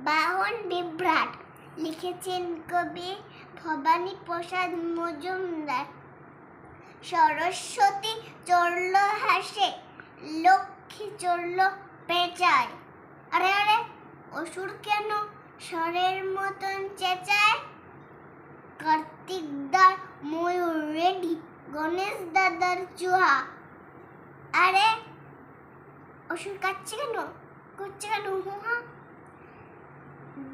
বাহন বিভ্রাট লিখেছেন কবি ভবানী প্রসাদ মজুমদার। সরস্বতী চড়ল হাসে, লক্ষ্মী চড়ল পেঁচায়। আরে আরে, অসুর কেন ষড়ের মতন চেঁচায়? কার্তিক দার ময়ূর রেডি, গণেশ দাদার চুহা। আরে অসুর কাচ্ছে কেন, করছে কেন হুহা?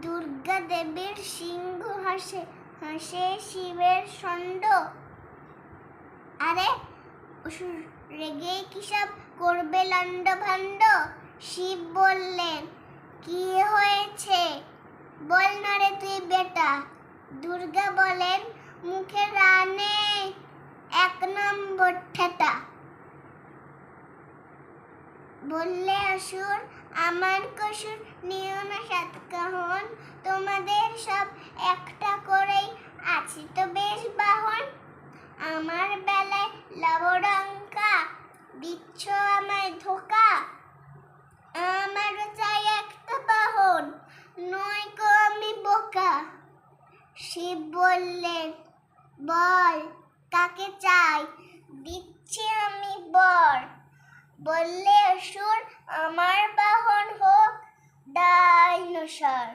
দুর্গা দেবীর সিংহ হাসে, হাসে শিবের ষণ্ড। আরে অসুর রেগে কি সব করবে লণ্ড ভণ্ড? শিব বললেন, কি হয়েছে বল না রে তুই বেটা। দুর্গা বলেন, মুখে রানে এক নম্বর ঠেটা। বললে অসুর, আমার কসুর, নিও না সাত কাহন। তোমাদের সব একটা করেই আছে তো বেশ বাহন। আমার বেলায় লবডঙ্কা দিচ্ছ আমায় ধোকা। আমারও চাই একটা বাহন, নয়তো আমি বোকা। শিব বললেন, বল কাকে চাই, দিচ্ছি আমি বর। বললে অসুর, আমার বাহন হোক ডাইনোসর।